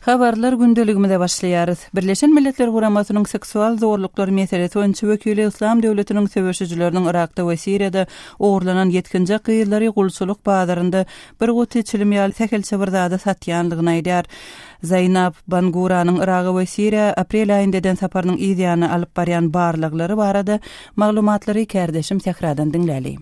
Habarlar gündeligimizde başlaýarys. Birleşen Milletler Guramasynyň seksual zorluklar meselesi boýunça wekili İslam döwletiniň söwüşçüleriniň Irakda we Siriýada ogurlanan 7-nji gyýyllary gulçuluk bazarynda bir goty çilim ýaly tekelçe bir zada satýanlygyny aýdýar. Zaynab Banguranyň Irak we Siriýa aprel aýyndadan saparynyň ýygyny alyp barýan barlyklary barada maglumatlary kärdeşim tekradan dinläýin.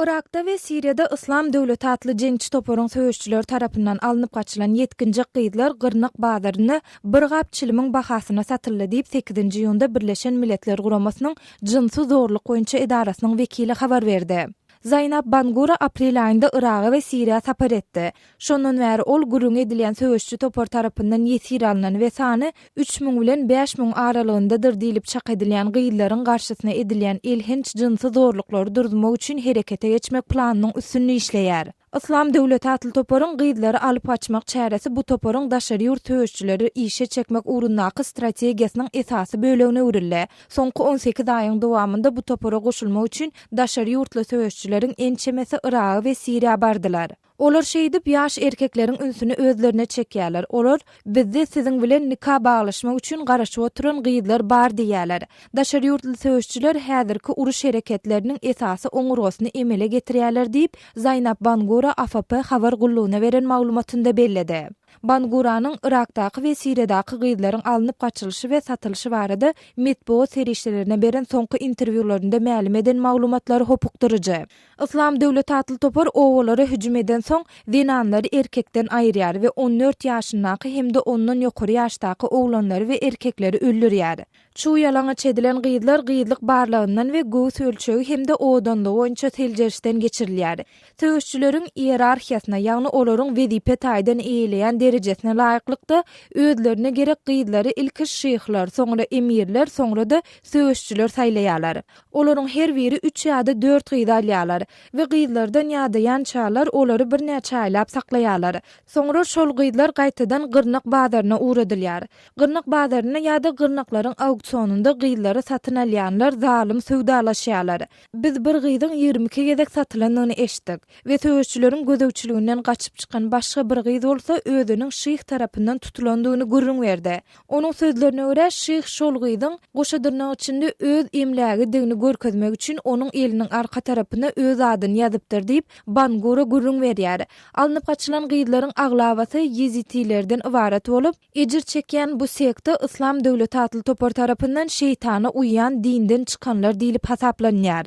Irakda we Siriýada İslam döwleti atly jeňçi toparyň söwüşçüler tarapyndan alınıp gaçylan 7-nji gyýylar gyrnyk bazaryny bir gap çilimiň bahasyna satyldy diýip 8-nji ýylda Birleşen Milletler Guramasynyň jinsy zorluk boýunça idarasynyň wekili habar berdi. Zaynab Bangura aprel aýynda Irak we Siriýa sapar etdi. Şondan bäri ol gürüň edilýän söwüşçü topar tarapyndan ýetir alynan we sany 3000 bilen 5000 aralygyndadyr diýilip çak edilýän gyýyllaryň garşysyna edilýän ilhinç jinsy zorluklary durdurmak üçin herekete geçmek planynyň üstünde işleýär. İslam döwleti atly toparyň gyýyllary alyp açmak çäresi bu toparyň daşary ýurt söwüşçüleri işe çekmek urunnaky strategiýasynyň esasy bölegine öwrildi. Soňky 18 aýyň dowamında bu topara goşulmak üçin daşary ýurtly söwüşçüleriň ençemesi Irak we Siriýa bardylar. Olar şeýdip ýaş erkekleriň ünsüni özlerine çekýärler. Olar bizde siziň bilen nikah baglaşmak üçin garaşyp oturan gyýylar bar diýärler. Daşary ýurtly söwüşçüler häzirki uruş hereketleriniň esasy oňurgasyny emele getirýärler diýip Zaynab Bangura AFP habar gullugyna beren maglumatynda belledi. Banguranyň Irakdaky we Siriýadaky gyýylaryň alınıp gaçylyşy we satylşy barada medeniýet serişlerine beren soňky interwýularynda ma'lum eden maglumatlary hopukdyryjy. İslam döwleti atly topar owalary hüjüm eden soň zenanlary erkekden aýyrýar we 14 ýaşyndaky hemde ondan ýokary ýaşdaky oglanlary we erkekleri öldürýär. Şu ýalaňa çedilen gyýylar gyýylyk barlygyndan we göz ölçegi hemde odanlygy boýunça teljerişden geçirilýär. Söwüşçüleriň ýerarhiýasyna, ýagny olaryň wezipe taýdan eýleýän derejesine laýyklykda özlerine gerek gyýylary ilki şeýhler, soňra emirler, soňra da söwüşçüler saýlaýarlar. Olaryň her biri 3 ýa-da 4 gyýyl alýarlar we gyýyllardan ýa-da çağlar olary bir näçe aýlap saklaýarlar. Soňra şol gyýylar gaýtadan gyrnyk bazaryna uğradylýar. Gyrnyk bazaryna ýa-da gyrnyklaryň auksionunda gyýyllary satyn alýanlar zalim söwdalaşýarlar. Biz bir gyýdyň 22 gezek satylanyny eşitdik we söwüşçüleriň gözegçiliginden gaçyp çykan başga bir gyýy bolsa özüniň şeýh tarapyndan tutulandygyny görüň berdi. Onuň sözlerine görä şeýh şol gyýdyň goşadyrnak içinde öz emlägi digini görkezmek üçin onuň eliniň arka tarapyna öz adyny ýazypdyr diýip Bangura görüň berýär. Alınıp gaçylan gyýylaryň aglabasy Yezitilerden ibaret bolup, ejir çekýän bu sekte İslam döwleti atly topar tarapyndan şeytana uýan dinden çykanlar diýilip hasaplanýar.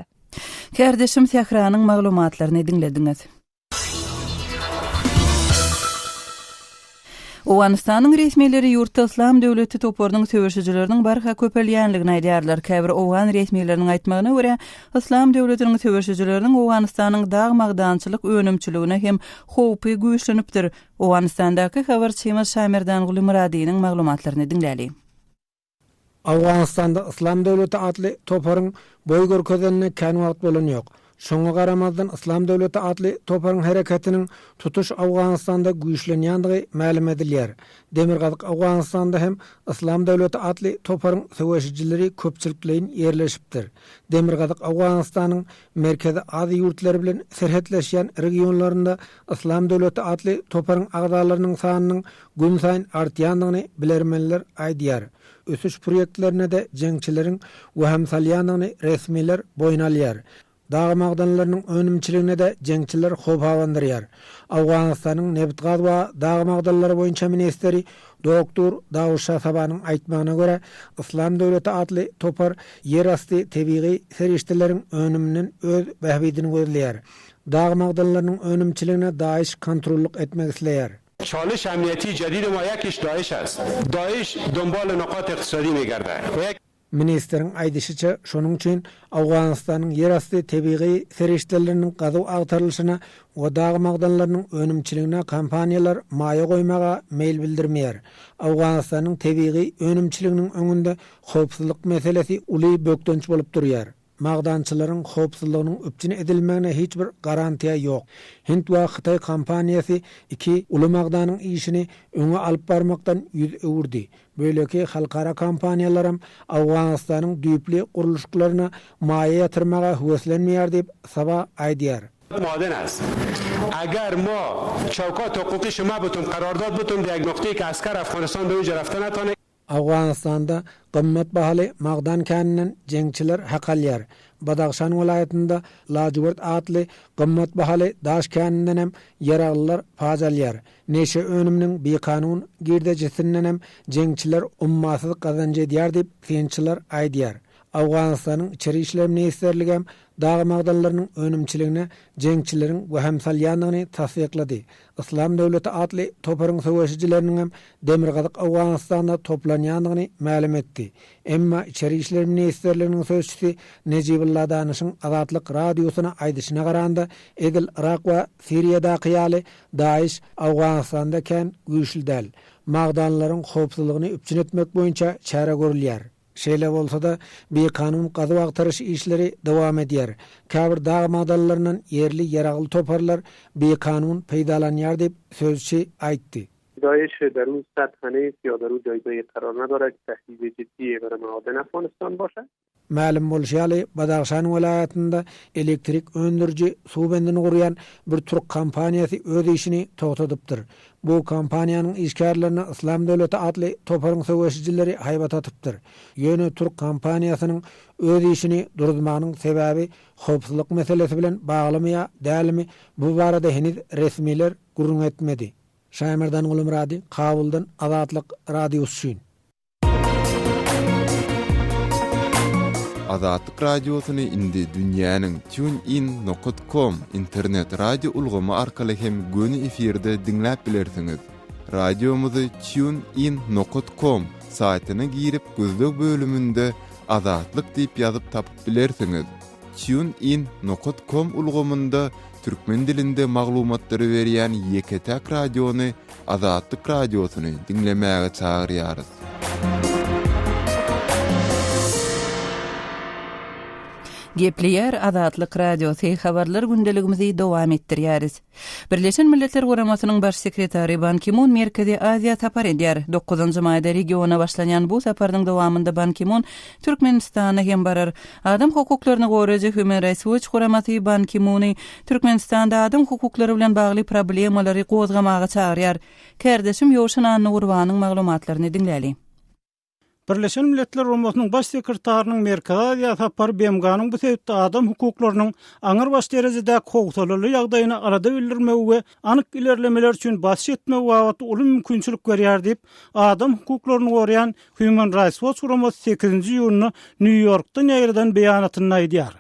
Kärdeşim Sehranyň maglumatlaryny dinlediňiz. Owganistanyň resmiýetleri ýurtda İslam döwleti toparynyň söwüşçüleriniň barha köpelýänligini aýdýarlar. Käbir Owgan resmiýetleriniň aýtmagyna görä, İslam döwletiniň söwüşçüleriniň Owganistanyň dagmagdançylyk önümçiligine hem howpy güýçlenipdir. Owganistandaky habarçymyz Şamerdan Gulmuradiýanyň maglumatlaryny dinläýin. Awganistanda İslam döwleti atly toparyň boý görkezenine kän wagt bolan ýok. Şoňa garamazdan İslam döwleti atly toparyň hereketiniň tutuş Awganistanda güýçlenýänligi ma'lum edilýär. Demirgazyk Awganistanda hem İslam döwleti atly toparyň söwüşçileri köpçülikleýin ýerleşipdir. Demirgazyk Awganistanyň merkezi Aziýa ýurtlary bilen serhetleşýän regionlarynda İslam döwleti atly toparyň agdalarynyň sanynyň gün saýyn artýanlygyny bilermenler aýdýar. Ösüş proyektlerine de jeňçileriň waham salýanyny resmiler boyun alýar. Dağ magdanlarynyň önümçiligine de jeňçiler hop hawandyrýar. Awganistanyň Nebt gaz we dağ magdanlary boýunça ministeri Doktor Dawud Şahsabanyň aýtmagyna görä, İslam döwleti atly topar ýerasty tebigy serişdeleriň önümden öz behbidini gözleýär. Dağ magdanlarynyň önümçiligine Daesh kontrolluk etmek isleýär. چالش امنیتی جدید ما یکیش داعش است. داعش دنبال نقاط اقتصادی میگرده. Ministerin aýdyşyça şonuň üçin Awganistanyň ýerasty tebigy serişdeleriniň gazyw agtarylşyna we dağ magdanlarynyň önümçiligine kampaniýalar maýa goýmaga meýil bildirmeýär. Awganistanyň tebigy önümçiliginiň öňünde howpsuzlyk meselesi uly bökdönç bolup durýar. Magdançylaryň howpsuzlygynyň öpçüne edilmegine hiç bir garantiýa ýok. Hind we Hytaý kompaniýasy iki uly magdanyň işini öňe alyp barmakdan ýüz öwürdi. Böyleki halkara kompaniýalaram Awganistanyň düýpli guruluşlaryna maýa ýatyrmaga höweslenmeýär diýip sabah aýdýar. معادن است. اگر ما چوکات حقوقی شما بتون قرارداد بتون در یک نقطه‌ای که عسکر افغانستان به اونجا رفته نتونه. Afganistan'da qımmat bahalı Mağdan kaninden jengçiler haqalyar. Badakhshan vilayetinde Lacivert adlı qımmat bahalı Daş kaninden hem yaraglılar fazalyar. Neşe önümünün bir kanun girdecisinden hem jengçiler ummasız qazancı ediyar deyip kıyınçılar aydiyar. Afganistan'ın İçeri İşler Ministerligi hem dağ mağdallarının önümçiliğine jengçilerin ve hemsalyanlığını tasdiqladı. İslam Devleti adlı toparın savaşçılarının hem Demirgadık Afganistan'da toplanyanlığını ma'lum etdi. Emma İçeri İşler Ministerligi'nin sözcüsü Necibullah Danış'ın Azatlık Radyosu'na aydışına qaranda Edil Irak ve Siriyada qiyali Daesh Afganistan'dayken güçlü del. Mağdanların xopsuzluğunu üpçün etmek boyunca çare görülýär. Şeýle bolsa da bir kanun gazyp agtaryş işleri dowam edýär. Käbir dağ mağdallaryndan yerli yaragly toparlar bir kanun peýdalanýar dep sözçi aýtdy. داعش در اون سطحانه یا در اون جایگاهی قرار ندارد که تهدید جدی برای معادن افغانستان باشد. Ma'lum bolşaly Badakhshan vilayetinde elektrik öndürücü suwbendini gurýan bir Türk kompaniýasy öz işini togtadypdyr. Bu kompaniýanyň işgärlerini İslam Döwleti adly toparyň sowuşçylary haýbat atypdyr. Ýöne Türk kompaniýasynyň öz işini durdurmagynyň sebäbi howpsuzlyk meselesi bilen baglymya dälmi bu barada heniz resmiler gurrun etmedi. Şaýmerdan Ulumrady, Kabuldan Azatlyk Radiosu. Azatlyk Radiosunu indi dünýäniň TuneIn.com internet radio ulgamy arkaly hem göni efirde dinläp bilersiňiz. Radiomuzy TuneIn.com saýtyna girip gözlek bölümünde Azatlyk diýip ýazyp tapyp bilersiňiz. TuneIn.com ulgamynda türkmen dilinde maglumatlary berýän Ýeketäk radiony Azatlyk Radiosyny dinlemäge çagyrýarys. Gepleýär Azatlyk Radiosu habarlar gündeligimizi dowam etdirýäris. Birleşen Milletler Guramasynyň baş sekretary Ban Ki-moon Merkezi Aziýa tapar edýär. 9-njy maýda regiona başlanýan bu sapardyň dowamynda Ban Ki-moon Türkmenistana hem barar. Adam hukuklaryny goraýjy Human Rights Watch guramasy Ban Ki-moony Türkmenistanda adam hukuklary bilen bagly problemalary gozgamaga çagyrýar. Kerdeşim Ýoşan Annurwanyň maglumatlaryny dinläli. Birleşen Milletler Guramasynyň baş sekretärining Merkezi tapar BMG'nyň bu sebäpde adam hukuklarynyň aňyr baş derejede howpsuzlygy ýagdaýyny arada bildirmek we anyk ilerlemeler üçin baş etmek wagty uly mümkinçilik berýär diýip adam hukuklaryny goraýan Human Rights Watch guramasy 8-nji ýylyny New Yorkda ýerden beýanatyny aýdýar.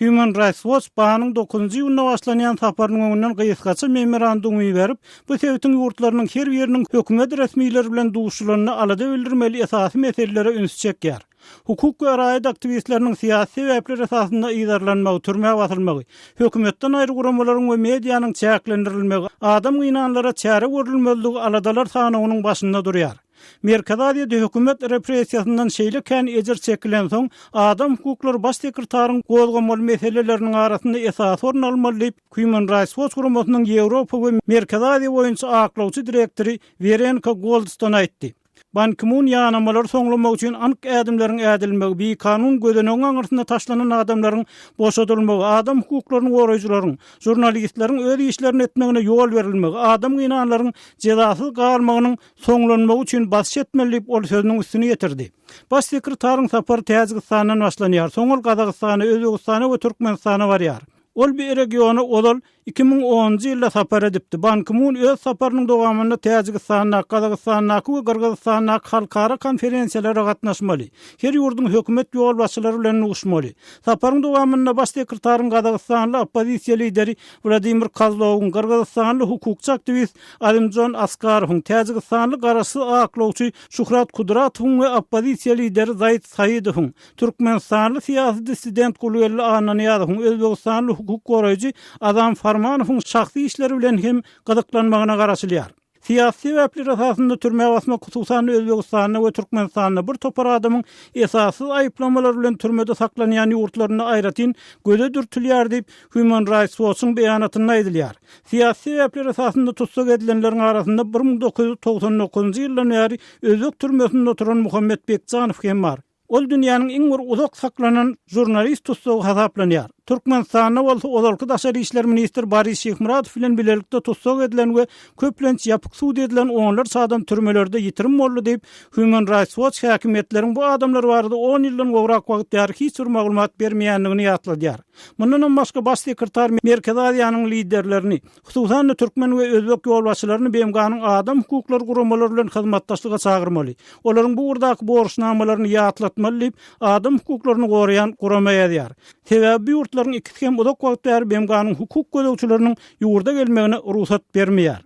Human Rights Watch banyň 9-njy ýylda başlanýan saparyň öňünden gysgaça memorandumy berip, bu sebäpden ýurtlarynyň her biriniň hökümet resmiýetleri bilen duşularyny alada bildirmeli esasy meselelere üns çekýär. Hukuk we raýat aktivistleriniň syýasy sebäpleri esasynda ýydarlanmagy, türmäge batylmagy, hökümetden aýry guramalaryň we mediýanyň çäklendirilmegi, adam gynanlara çäre görülmezligi aladalar sanawynyň başynda durýar. Merkezde hökümet repressiýasyndan şeýle ejer çekilen soň adam hukuklary baş sekretäriň gozgamaly meseleleriniň arasynda esas orun almaly diýip Human Rights Watch guramasynyň Ýewropa we Merkezde boýunça aklawçy direktori Veronika Goldstone aýtdy. Ban Ki-moon ýanamalar soňlamak üçin anyk ädimleriň ädilmegi, bir kanun gödenegiň aňyrtynda taşlanan adamlaryň boşadylmagy, adam hukuklaryny goraýjylaryň, jurnalistleriň öz işlerini etmegine ýol berilmegi, adam gynanlaryň jezasyz galmagynyň soňlanmagy üçin baş etmeli diýip ol sözüniň üstüne ýetirdi. Baş sekretäriň sapary Täjikistanyň başlanýar, soňul Gazagystana, Özbegistana we Türkmenistana barýar. Ol bir regiona olal 2010-njy ýylda sapar edipdi. Ban Ki-moon öz saparynyň dowamynda Täjikistana, Gazagystana we Kyrgyzstana halkara konferensiýalary gatnaşmaly. Her ýurduň hökümet ýol başçylary bilen uguşmaly. Saparyň dowamynda baş sekretäriň Gazagystanyň opposisiýa lideri Vladimir Kozlowyň, Kyrgyzstanyň hukukçy aktivist Alimjon Askarowyň, Täjikistanyň garasy aklawçy Şuhrat Kudratowyň we opposisiýa lideri Zayt Saýydowyň, Türkmenistanyň syýasy dissident Gulwelli Ananýazowyň, Özbegistanyň hukuk goraýjy Adam Farmanowyň şahsy işleri bilen hem gydyklanmagyna garaşylýar. Siyasi sebäpler esasında türmäge basmak hususan Özbegistanyň we Türkmenistanyň bir topar adamyň esassız aýyplamalar bilen türmede saklanýan ýurtlaryny aýratyn göze dürtülýär diýip Human Rights Watch'un beýanatynda aýdylýar. Siyasi sebäpler esasında tutsak edilenleriň arasynda 1999-njy ýyldan bäri Özbek türmesinde oturan Muhammed Bekjanow hem bar. Ol dünýäniň iň uzak saklanan jurnalist tutsagy hasaplanýar. Türkmenistan'a Ozalky Daşary işler ministri Boris Şehmuradow bilen bilelikde tutsak edilen we köplenç yapyk suud edilen onlar sadan türmelerde yitirim boldy diýip Human Rights Watch häkimetleriň bu adamlar barada 10 ýyldan gowrak wagt ýar hiç bir maglumat bermeýändigini ýatladýar. Mundan başga baş sekretar Merkez Aziýanyň liderlerini, hususan türkmen we özbek ýolbaşçylaryny BMG'nyň adam hukuklary guramalary bilen hyzmatdaşlyga çagyrmaly. Olaryň bu urdaky borçnamalaryny ýatlatmaly diýip adam hukuklaryny goraýan guramaýa diýär. Sebäbi ýurtlaryň ikisi hem uzak wagtlar BMG'nyň hukuk gözegçileriniň ýurda gelmegine ruhsat bermeýär.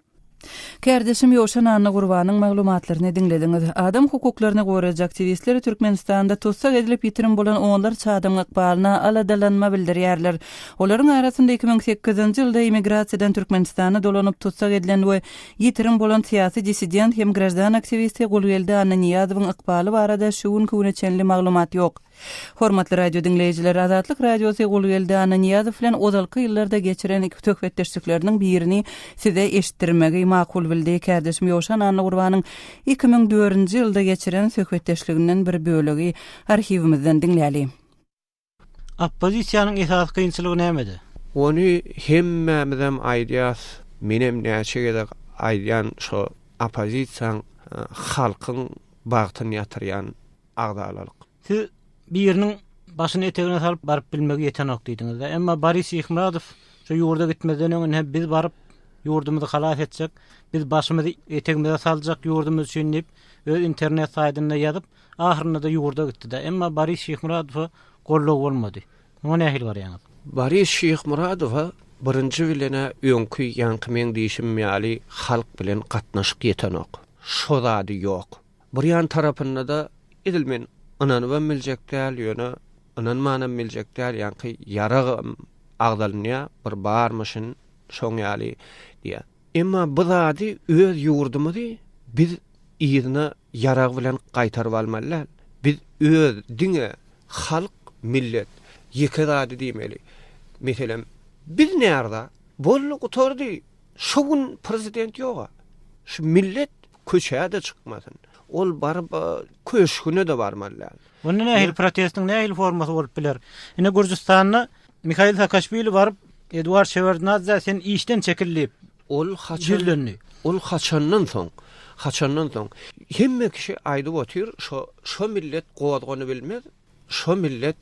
Kardeşim Ýoşan Anna Gurbanyň maglumatlaryny dinlediňiz. Adam hukuklaryny goraýan aktivistler Türkmenistanda tutsak edilip ýitirim bolan onlarça adam ykbalyna aladalanma bildirýärler. Olaryň arasynda 2008-nji ýylda immigrasiýadan Türkmenistana dolanyp tutsak edilen we ýitirim bolan syýasy dissident hem grajdan aktivisti Gulgeldi Anna Niýazowyň ykbaly barada şuun köwnäçenli maglumat ýok. Hormatly radio dinleyijiler, Azatlyk radiosy Gulgeldi Anna Niýazow bilen ozalky ýyllarda geçiren iki töhbetdeşlikleriniň birini size eşitdirmegi makul bildi. Kardeşim Ýoşan Anna Gurbanyň 2004-nji ýylda geçiren töhbetdeşliginden bir bölegi arhivimizden dinläýäli. Oppozisiýanyň esas kynçylygy nämede? Onu hemmemizem aýdýas, menem näçe aýdýan şo oppozisiýaň halkyň bagtyny ýatyrýan agdalalyk. Siz birinin başyny etegine salyp baryp bilmegi ýetenok diýdiňiz. Emma Boris Şehmuradow şu ýurda gitmeden öňe biz baryp ýurdumuzy halas etsek, biz başymyzy etegimize saljak ýurdumyz üçin diýip öz internet saýtyna ýazyp, ahyrynda da ýurda gitdi. Emma Boris Şehmuradow gollog bolmady. Muňa nähil barýaňyz? Boris Şehmuradow birinji bilene öňkü ýankymen diýişimmäli halk bilen gatnaşyk ýetenok. Şo zady ýok. Bir ýan tarapynda da edilmen ananıvan miljekler ýöne ananmanan miljekler ýanky ýarag agdalynýa bir barmyşyn şoň ýaly diýär. Emma bu zady öz ýurdumyzy biz ýerine ýarag bilen gaýtaryp almalylar. Biz öz diňe halk millet ýeke zady diýmeli. Meselem biz näerde bolluk oturdy şogun prezident ýoga. Şu millet köçäde çykmasyn. Ol baryp köşküne de barmalylar. Bunu nähil protestiň nähil formasy bolup biler. Ine Gürjistanyna Mikhail Saakashvili baryp Eduard Shevardnadze sen işden çekilip ol haçandan soň hemme kişi aýdyp otyr, şo millet gowatgyny bilmez. Şo millet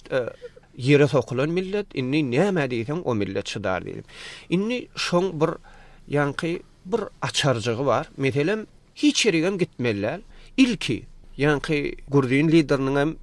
ýere sokulan millet, inni näme diýsem o millet çydar diýip. Inni şoň bir ýanky bir açarjygy bar. Meselem hiç ýerigem gitmeliler. İlki, ýanky Gurdin lideriniň hem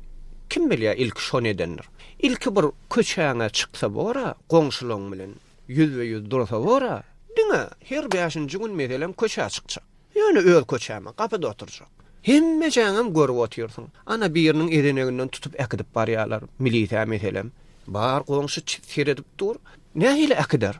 kim bilýär ilk şo nedendir. İlki bir köçäňe çyksa bora, goňşularyň bilen ýüzbe-ýüz dursa bora, diňe her 5-nji gün meselem köçä çykjak. Ýöne öz köçäme gapyda oturjak. Hemme jaňam görüp otyrsyň. Ana biriniň edeneginden tutup äkidip barýarlar. Milisiýa meselem. Bar goňşy seredip dur. Nähile äkider?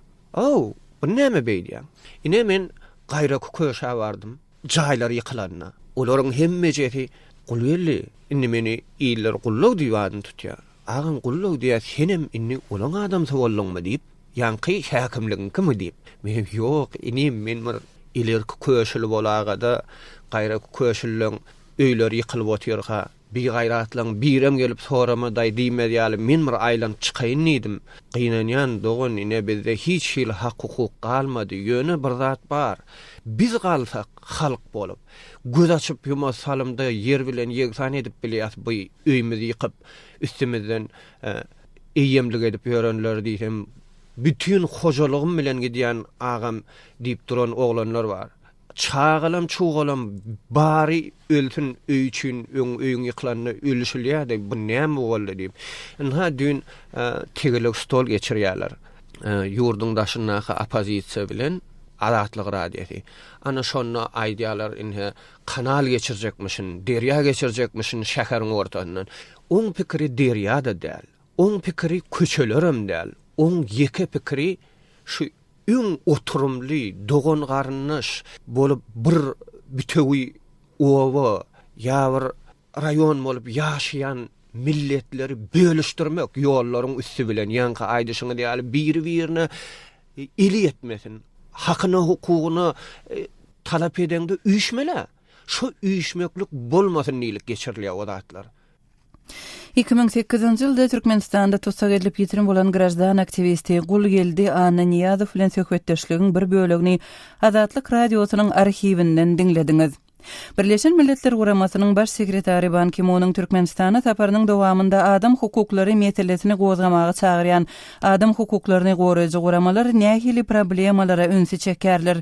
Bu näme beýdýär? Ine men gaýra köşä bardym. Jaýlar ýykylanna. Olaryň hemme jeri gulýelli. Inni meni ýyller gullog diýýän tutýar. Agam gullog diýär, senem inni olaň adam sowallyňmy diýip, ýanky häkimligiň kimi diýip. Men ýok, inni men bir ilerki köşüli bolagada gaýra köşüllüň öýleri ýykylyp otyrga, bir gaýratlaryň birem gelip sorama daý diýmedi, men bir aýlan çykaýyn diýdim. Gynanýan dogun ine bizde hiç hil hak hukuk galmady, ýöne bir zat bar. Biz galsak halk bolup, göz açyp ýuma salymda yer bilen ýegsan edip bilýär, bu öýümüzi ýykyp üstümizden eýemlik edip ýörenler diýsem, bütün hojalygym bilen gidýän agam diýip duran oglanlar bar. Çağalam çuğalam bari ölsün öýçün öýüň ýyklanyny ölüşülýär, bu näme boldy diýip. Ha dün tegelik stol geçirýärler. Ýurdun daşyndaky oppozisiýa bilen Azatlyk radiosy. Ana şonu aýdýarlar, inhe kanal geçirjekmişin, derýa geçirjekmişin şäheriň ortasyndan. Oň pikiri derýada däl. Oň pikiri köçelerem däl. Oň ýeke pikiri şu öň oturumly, dogon garnyş bolup bir bütewi owa ýa-bir rayon bolup ýaşaýan milletleri bölüşdirmek ýollaryň üstü bilen ýanky aýdyşyny diýäl bir-birine eli etmesin. Hakyny, hukugyny talap edende üýşmele. Şu üýşmeklik bolmasyn diýilip geçirilýär o zatlar. 2008-nji ýylda Türkmenistanda tutsak edilip ýitirim bolan grajdan aktivisti Gulgeldi Anna Niýazow bilen söhbetdeşligiň bir bölegini Azatlyk radiosynyň arhiwinden dinlediňiz. Birleşen Milletler Guramasynyň baş sekretary Ban Ki-moonyň Türkmenistana saparynyň dowamında adam hukuklary meselesini gozgamagy çagyrýan adam hukuklaryny goraýjy guramalar nähili problemalara öňsi çekerler,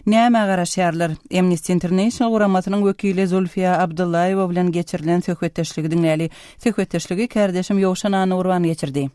näme garaşýarlar? Amnesty International Guramasynyň wekili Zulfiya Abdullayewa bilen geçirilen söhbetdeşligi dinläli. Söhbetdeşligi kardeşim Ýowşan Anurwan geçirdi.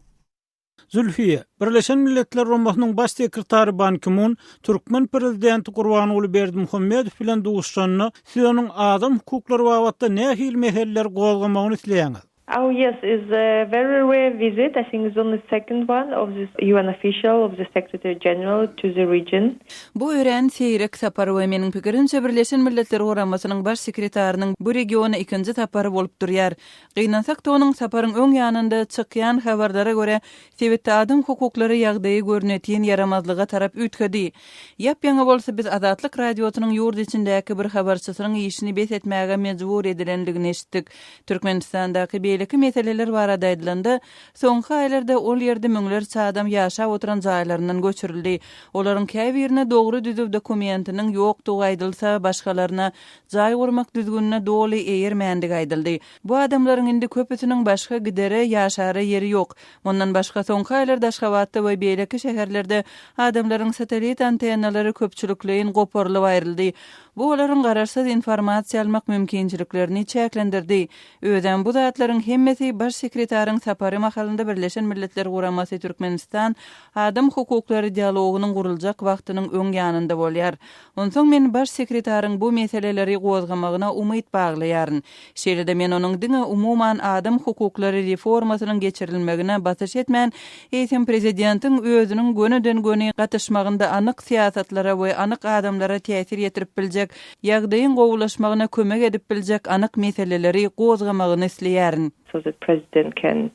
Zulfiye, Birleşen Milletler Guramasynyň baş sekretary Ban Ki-moon Türkmen prezidenti Gurbanoğlu Berdimuhammedow bilen duguşanyny, siz onuň adam hukuklary babatda nähili meseleler gozgamagyny isleýäňiz? Oh yes, it's a very rare visit. I think it's only the second one of this UN official of the Secretary General to the region. Bu ören seýrek sapary we meniň pikirimçe Birleşen Milletler Guramasynyň baş sekretärining bu regiona ikinji sapary bolup durýar. Gynansak da onuň saparyň öň ýanynda çykýan habardara görä sebetde adam hukuklary ýagdaýy görnetýän yaramazlyga tarap ütgedi. Ýap-ýaňy bolsa biz Azatlyk radiosynyň ýurt içindäki bir habarçysynyň işini bes etmäge mejbur edilenligini eşitdik. Türkmenistandaky beýleki meseleler barada edilende, soňky aýlarda ol ýerde müňlerçe adam ýaşap oturan jaýlaryndan göçürildi. Olaryň käbirine dogry düzüp dokumentiniň ýokdugy aýdylsa, başgalaryna jaý gurmak düzgünine doly eýermändig aýdyldy. Bu adamlaryň indi köpüsiniň başga gidere ýaşary ýeri ýok. Ondan başga soňky aýlarda Aşgabatda we beýleki şäherlerde adamlaryň satelit antennalary köpçülikleýin goparylyp aýryldy. Bu olaryň garaşsız informasiýa almak mümkinçiliklerini çäklendirdi. Öýden bu zatlaryň hemmesi baş sekretariň sapary mahalynda Birleşen Milletler Guramasy Türkmenistan adam hukuklary dialogunyň guruljak wagtynyň öň ýanynda bolýar. Onsoň men baş sekretariň bu meseleleri gozgamagyna umyt baglaýaryn. Şeýle-de men onuň diňe umuman adam hukuklary reformasynyň geçirilmegine batyş etmän, eýsem prezidentiň özüniň göneden-göne gatnaşmagynda anyk siýasatlara we anyk adamlara täsir ýetirip biljek, ýagdaýyň gowulaşmagyna kömek edip biljek anyk meseleleri gozgamagyny isleýärin. So the president can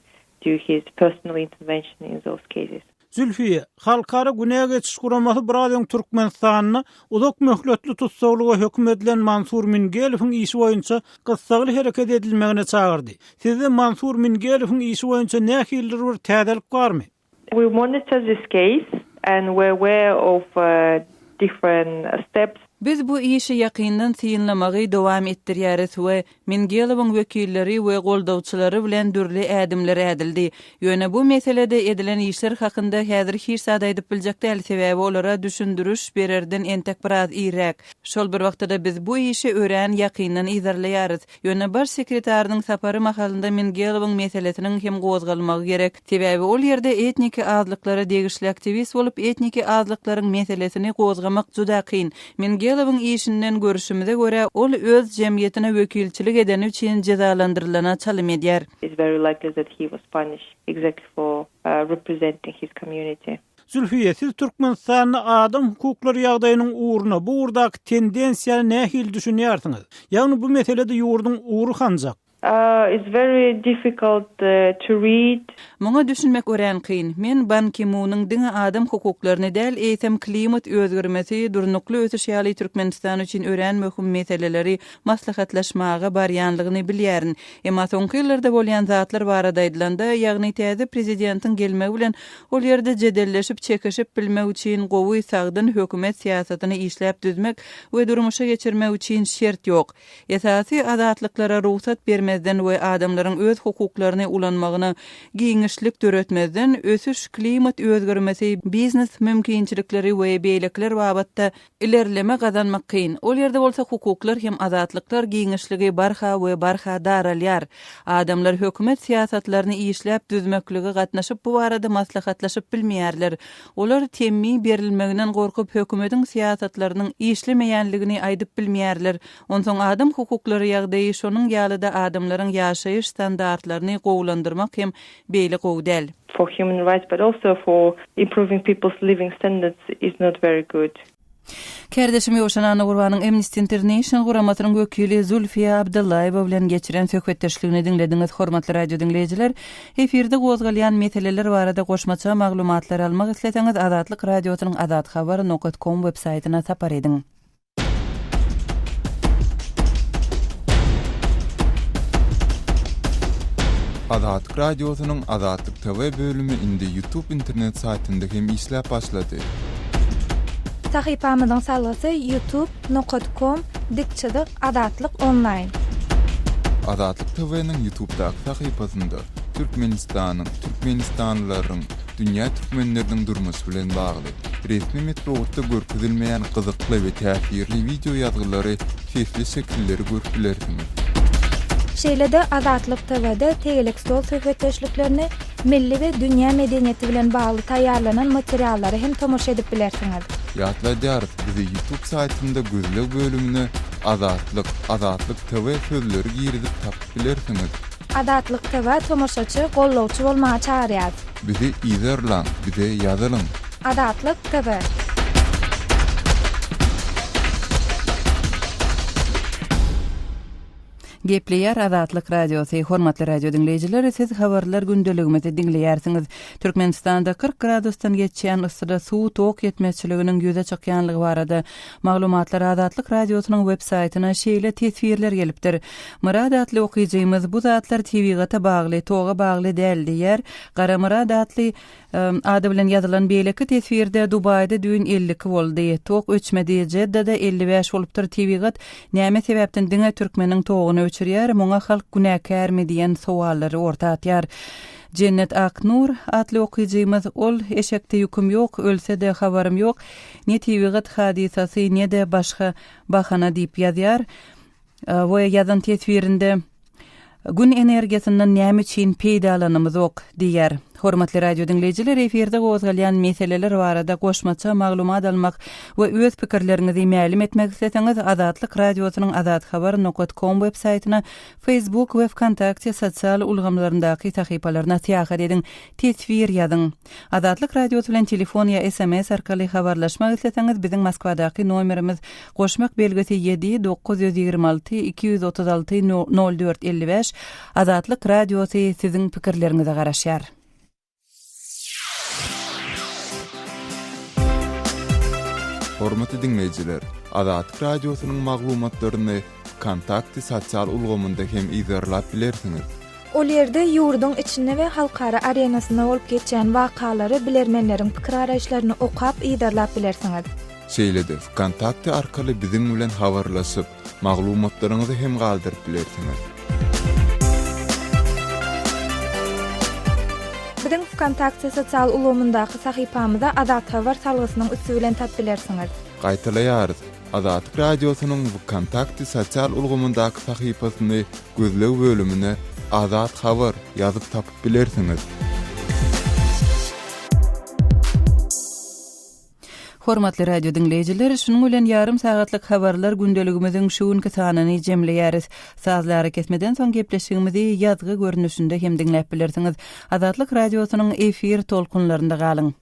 do his personal intervention in those cases. Zülfiye, halkara güneye geçiş guramasy Bradyň Türkmenistanyny uzak möhletli tutsaglyga hökm edilen Mansur Mingeliwiň işi boýunça gyssagly hereket edilmegine çagyrdy. Sizde Mansur Mingeliwiň işi boýunça nähili bir täzelik barmy? We monitor this case and we're aware of different steps. Biz bu işi ýakyndan syýnlamagy dowam etdirýäris we Mingeliwiň wekilleri we goldawçylary bilen dürli ädimler edildi. Ýöne bu meselede edilen işler hakynda häzir hiç sada edip biljek däl, sebäbi olara düşündürüş bererden entek biraz ýerek. Şol bir wagtda biz bu işi ören ýakyndan izarlaýarys. Ýöne baş sekretariň sapary mahalynda Mingeliwiň meselesiniň hem gozgalmagy gerek. Sebäbi ol ýerde etniki azlyklara degişli aktivist bolup etniki azlyklaryň meselesini gozgamak juda kyn. Mingeliwiň işinden görüşümüze göre ol öz jemgyýetine wekilçilik edeni üçin cezalandyrylana çalym edýär. It's very likely that he was punished exactly for representing his community. Zülfiye, siz Türkmenistanyň adam hukuklary ýagdaýynyň uğruna bu urdak tendensiýany nähili düşünýärsiňiz? Ýagny bu meselede ýurdun uğru hanjak? It's very difficult to read. Muňa düşünmek ören kyn. Men Ban Ki-moonyň diňe adam hukuklaryny däl, eýsem klimat özgürmesi, durnukly ötüş ýaly Türkmenistan üçin ören möhüm meseleleri maslahatlaşmaga barýanlygyny bilýärin. Emma soňky ýyllarda bolýan zatlar barada aýdylanda, ýagny täze prezidentiň gelmegi bilen ol ýerde jedelleşip çekişip bilmek üçin gowy sagdyn hökümet siýasatyny işläp düzmek we durmuşa geçirmek üçin şert ýok. Esasy azatlyklara ruhsat bermezden we adamlaryň öz hukuklaryny ulanmagyna giňişlik döretmezden ösüş klimat özgürmesi, biznes mümkinçilikleri we beýlekler babatda ilerleme gazanmak kyn. Ol ýerde bolsa hukuklar hem azatlyklar giňişligi barha we barha daralýar. Adamlar hökümet siýasatlaryny işläp düzmekligi gatnaşyp bu barada maslahatlaşyp bilmeýärler. Olar temmi berilmeginden gorkup hökümetiň siýasatlarynyň işlemeýänligini aýdyp bilmeýärler. Onsoň adam hukuklary ýagdaýy şonuň ýalyda adamlaryň ýaşaýyş standartlaryny gowlandyrmak hem beýle gowdal. For human rights, but also for improving people's living standards is not very good. Kardeşim Ýowşan Anurwanyň Amnesty International Guramasynyň wekili Zulfiya Abdullayewa bilen geçiren söhbetdeşligini dinlediňiz, hormatly radio dinleýijiler. Efirde gozgalýan meseleler barada goşmaça maglumatlar almak isleseňiz, Azatlyk radiosynyň azathabar.com web saýtyna tapar ediň. Azatlyk radiosynyň Azatlyk TV bölümi indi YouTube internet saytynda hem işläp başlady. Sahypamyzyň salgysy youtube.com/azatlyk online. Azatlyk TV'niň YouTube'daky sahypasynda Türkmenistanlylaryň, dünýä türkmenleriniň durmuşy bilen bagly resmi metodda görkezilmeýän gyzykly we täsirli video ýazgylary, sesli şekilleri görüpilersiňiz. Şeýlede Azatlyk TV'de tegelik stol söhbetleşliklerini milli we dünýä medeniýeti bilen bagly taýýarlanan materiallary hem tomoşa edip bilersiňiz. Ýatlaýar, bizi YouTube saytynda gözlek bölümine Azatlyk TV sözleri girizip tapyp bilersiňiz. Azatlyk TV tomoşaçy, gollawçy bolmagy çağırýar. Bizi izlerlen, bize ýazylyň. Azatlyk TV. Gepleýär Azatlyk radiosy, hormatly radio dinleýijiler, siz habarlar gündeligimizi dinleýärsiňiz. Türkmenistanda 40 gradusdan geçýän yssyda suw tok ýetmezçiliginiň ýüze çykýanlygy barada maglumatlar Azatlyk radiosynyň web saytyna şeýle tesbirler gelipdir. Murad atly okyjymyz bu zatlar TV-ga bagly, toga bagly däl diýär. Gara Murad atly ady bilen ýazylan beýleki tesbirde Dubaýda düýün 50 boldy. Tok öçmedi, Jeddada 55 bolupdyr. TV-ga näme sebäpden diňe türkmeniň togyny öçürýär, muňa halk günäkärmi diýen sowallary orta atýar. Cennet Aknur atly okyjymyz ol eşekde ýüküm ýok, ölse de habarym ýok. Ne TV-ga hadisasy, ne de başga bahana diýip ýazýar. We ýazan tesbirinde gün energiýasynyň näme üçin peýdalanymyz ok diýär. Hormatly radio dinleýijiler, eferde gozgalýan meseleler barada goşmaça maglumat almak we öz pikirlerinizi mälim etmek isteseňiz Azatlyk radiosynyň azathabar.com web saytyna, Facebook we Wkontakte sosial ulgamlaryndaky sahypalaryna täýär ediň, tesbir ýazyň. Azatlyk radiosu bilen telefon ýa SMS arkaly habarlaşmak isteseňiz biziň Moskwadaky nomerimiz goşmak belgisi 7-926 236 0455. Azatlyk radiosu siziň pikirlerinize garaşýar. Hormatly dinleýijiler, Azatlyk radiosynyň maglumatlaryny Kontakty sosial ulgamynda hem izlerläp bilersiňiz. Ol ýerde ýurdun içinde we halkara arenasyna bolup geçýän wakalary bilermenleriň pikir araýşlaryny okap izlerläp bilersiňiz. Şeýlede Kontakty arkaly biziň bilen habarlaşyp, maglumatlaryňyzy hem galdyryp bilersiňiz. Biziň Wkontakte sosial ulgamyndaky sahypamyzda Azathabar salgysynyň üstü bilen tap bilersiňiz. Gaýtalaýar, Azatlyk radiosynyň Wkontakte sosial ulgamyndaky sahypasyny gözleg bölümine Azat habar ýazyp tapyp bilersiňiz. Hormatly radio dinleýijiler, şunuň bilen ýarym sagatlyk habarlar gündeligimiziň şuňky sanyny jemleýäris. Sazlary kesmeden soň gepleşigimizi ýazgy görnüşinde hem dinläp bilersiňiz. Azatlyk radiosynyň efir tolkunlarynda galyň.